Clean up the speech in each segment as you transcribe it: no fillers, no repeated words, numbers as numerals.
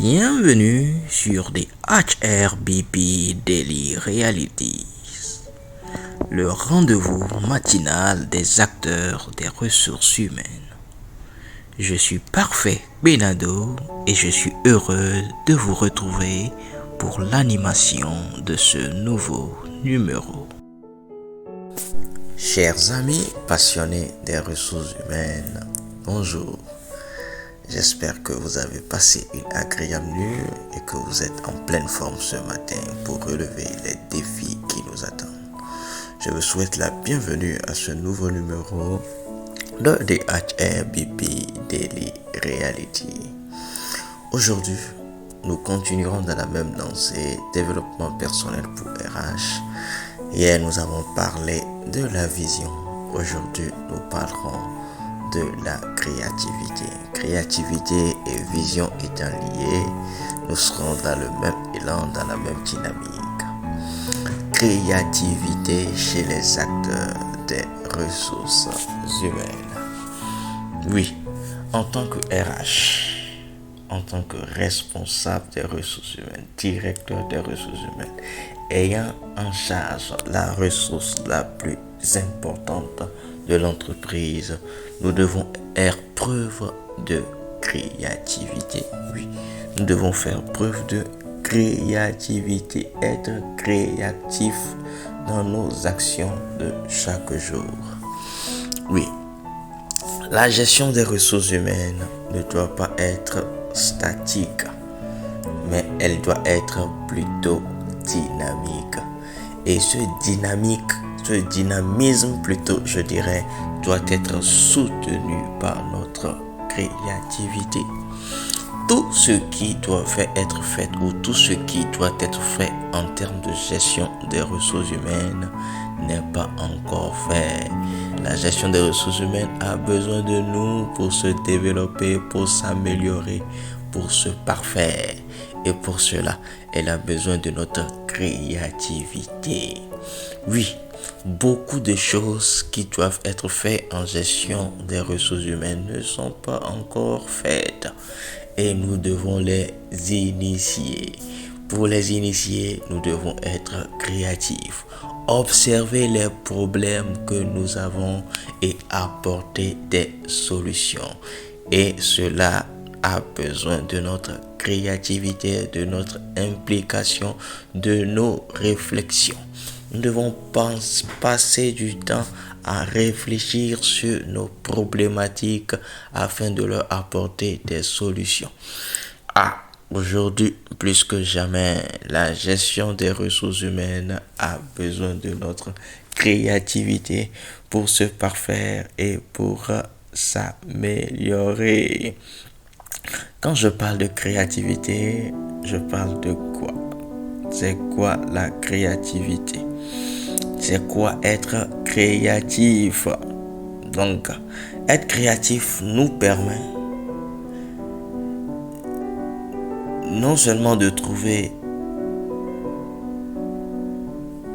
Bienvenue sur des HRBP Daily Realities, le rendez-vous matinal des acteurs des ressources humaines. Je suis Parfait Benado et je suis heureux de vous retrouver pour l'animation de ce nouveau numéro. Chers amis passionnés des ressources humaines, bonjour. J'espère que vous avez passé une agréable nuit et que vous êtes en pleine forme ce matin pour relever les défis qui nous attendent. Je vous souhaite la bienvenue à ce nouveau numéro de DHRBP Daily Reality. Aujourd'hui, nous continuerons dans la même lancée développement personnel pour RH. Hier, nous avons parlé de la vision. Aujourd'hui, nous parlerons de la créativité. Créativité et vision étant liées, nous serons dans le même élan, dans la même dynamique. Créativité chez les acteurs des ressources humaines. Oui, en tant que RH, en tant que responsable des ressources humaines, directeur des ressources humaines, ayant en charge la ressource la plus importante de l'entreprise, nous devons faire preuve de créativité. Oui, nous devons faire preuve de créativité, être créatif dans nos actions de chaque jour. Oui, la gestion des ressources humaines ne doit pas être statique, mais elle doit être plutôt dynamique. Et ce dynamisme plutôt, je dirais, doit être soutenu par notre créativité. Tout ce qui doit être fait ou tout ce qui doit être fait en termes de gestion des ressources humaines n'est pas encore fait. La gestion des ressources humaines a besoin de nous pour se développer, pour s'améliorer, pour se parfaire. Et pour cela, elle a besoin de notre créativité. Oui, beaucoup de choses qui doivent être faites en gestion des ressources humaines ne sont pas encore faites et nous devons les initier. Pour les initier, nous devons être créatifs, observer les problèmes que nous avons et apporter des solutions. Et cela a besoin de notre créativité, de notre implication, de nos réflexions. Nous devons passer du temps à réfléchir sur nos problématiques afin de leur apporter des solutions. Aujourd'hui, plus que jamais, la gestion des ressources humaines a besoin de notre créativité pour se parfaire et pour s'améliorer. Quand je parle de créativité, je parle de quoi? C'est quoi la créativité? C'est quoi être créatif? Donc, être créatif nous permet non seulement de trouver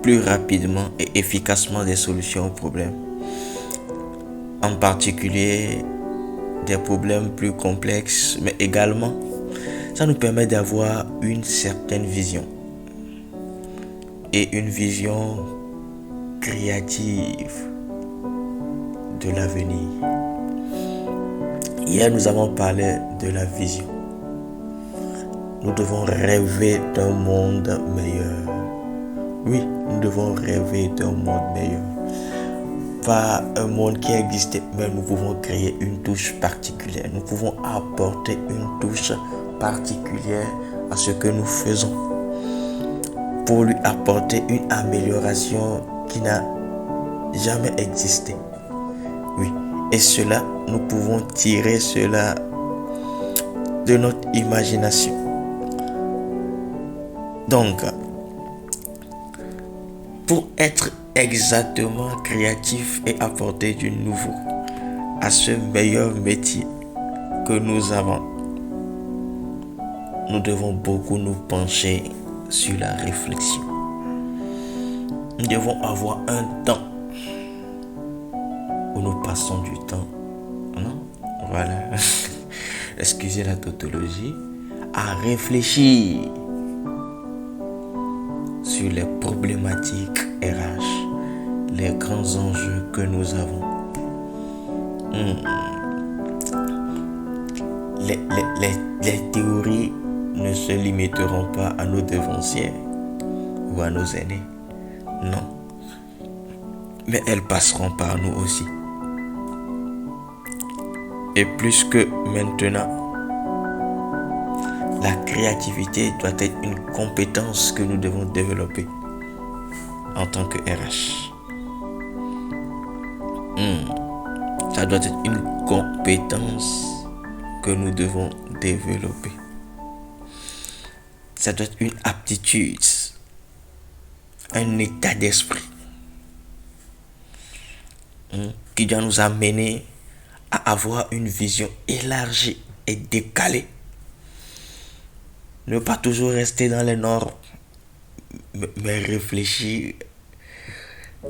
plus rapidement et efficacement des solutions aux problèmes, en particulier des problèmes plus complexes, mais également ça nous permet d'avoir une certaine vision et une vision créative de l'avenir. Hier, nous avons parlé de la vision. Nous devons rêver d'un monde meilleur. Oui, nous devons rêver d'un monde meilleur. Pas un monde qui existait, mais nous pouvons créer une touche particulière. Nous pouvons apporter une touche particulière à ce que nous faisons pour lui apporter une amélioration qui n'a jamais existé. Oui, et cela, nous pouvons tirer cela de notre imagination. Donc, pour être exactement créatif et apporter du nouveau à ce meilleur métier que nous avons, nous devons beaucoup nous pencher sur la réflexion. Nous devons avoir un temps où nous passons du temps. Non? Voilà. Excusez la tautologie. à réfléchir sur les problématiques RH, les grands enjeux que nous avons. Les théories ne se limiteront pas à nos devanciers ou à nos aînés. Non. Mais elles passeront par nous aussi. Et plus que maintenant, la créativité doit être une compétence que nous devons développer en tant que RH. Ça doit être une compétence que nous devons développer. Ça doit être une aptitude, un état d'esprit qui doit nous amener à avoir une vision élargie et décalée. Ne pas toujours rester dans les normes, mais réfléchir,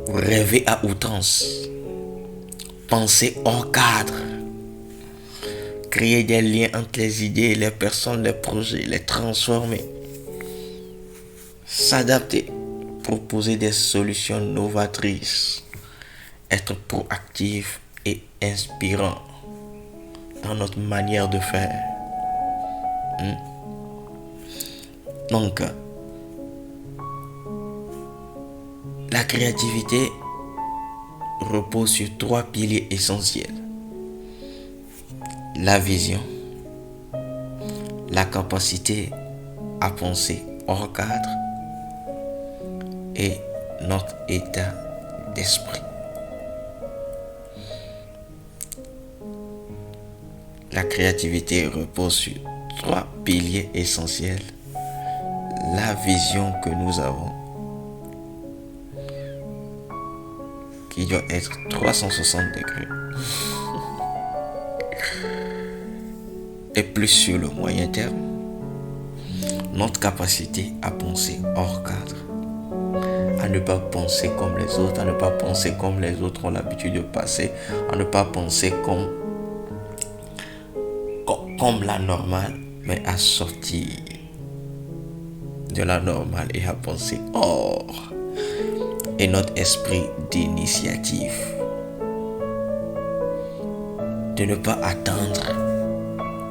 rêver à outrance, penser hors cadre, créer des liens entre les idées, les personnes, les projets, les transformer, s'adapter, proposer des solutions novatrices, être proactif et inspirant dans notre manière de faire. Donc, la créativité repose sur 3 piliers essentiels. La vision, la capacité à penser hors cadre et notre état d'esprit. La créativité repose sur 3 piliers essentiels. La vision que nous avons, qui doit être 360 degrés, et plus sur le moyen terme, notre capacité à penser hors cadre, à ne pas penser comme les autres, à ne pas penser comme les autres ont l'habitude de penser, à ne pas penser comme la normale, mais à sortir de la normale et à penser hors. Et notre esprit d'initiative, de ne pas attendre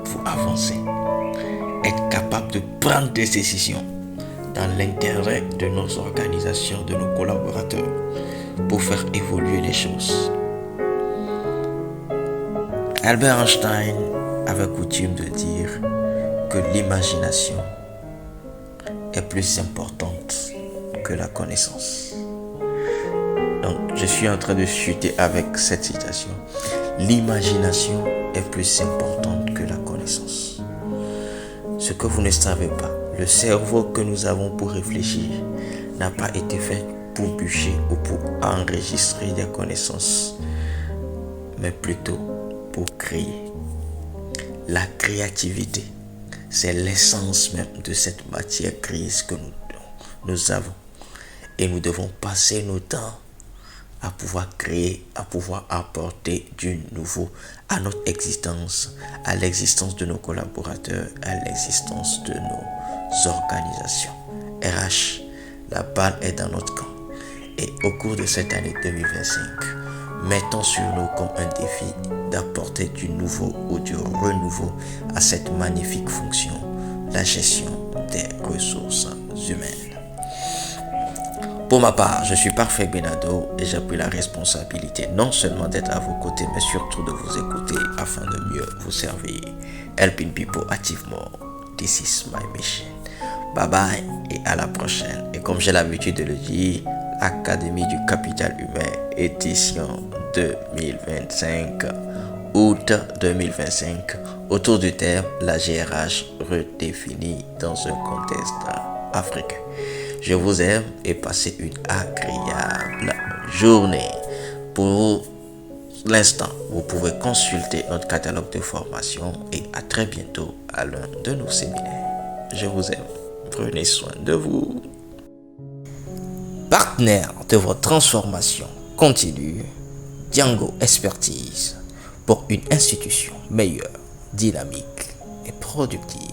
pour avancer, être capable de prendre des décisions dans l'intérêt de nos organisations, de nos collaborateurs, pour faire évoluer les choses. Albert Einstein avait coutume de dire que l'imagination est plus importante que la connaissance. Donc, je suis en train de chuter avec cette citation. L'imagination est plus importante que la connaissance. Ce que vous ne savez pas, le cerveau que nous avons pour réfléchir n'a pas été fait pour bûcher ou pour enregistrer des connaissances, mais plutôt pour créer. La créativité, c'est l'essence même de cette matière grise que nous avons. Et nous devons passer nos temps à pouvoir créer, à pouvoir apporter du nouveau à notre existence, à l'existence de nos collaborateurs, à l'existence de nos organisations. RH, la balle est dans notre camp. Et au cours de cette année 2025, mettons sur nous comme un défi d'apporter du nouveau ou du renouveau à cette magnifique fonction, la gestion des ressources humaines. Pour ma part, je suis Parfait Benado et j'ai pris la responsabilité non seulement d'être à vos côtés, mais surtout de vous écouter afin de mieux vous servir. Helping people achieve more. This is my mission. Bye bye et à la prochaine. Et comme j'ai l'habitude de le dire, Académie du Capital Humain, édition 2025, août 2025, autour du thème la GRH redéfinie dans un contexte africain. Je vous aime et passez une agréable journée. Pour l'instant, vous pouvez consulter notre catalogue de formation et à très bientôt à l'un de nos séminaires. Je vous aime. Prenez soin de vous. Partenaire de votre transformation continue, Django Expertise pour une institution meilleure, dynamique et productive.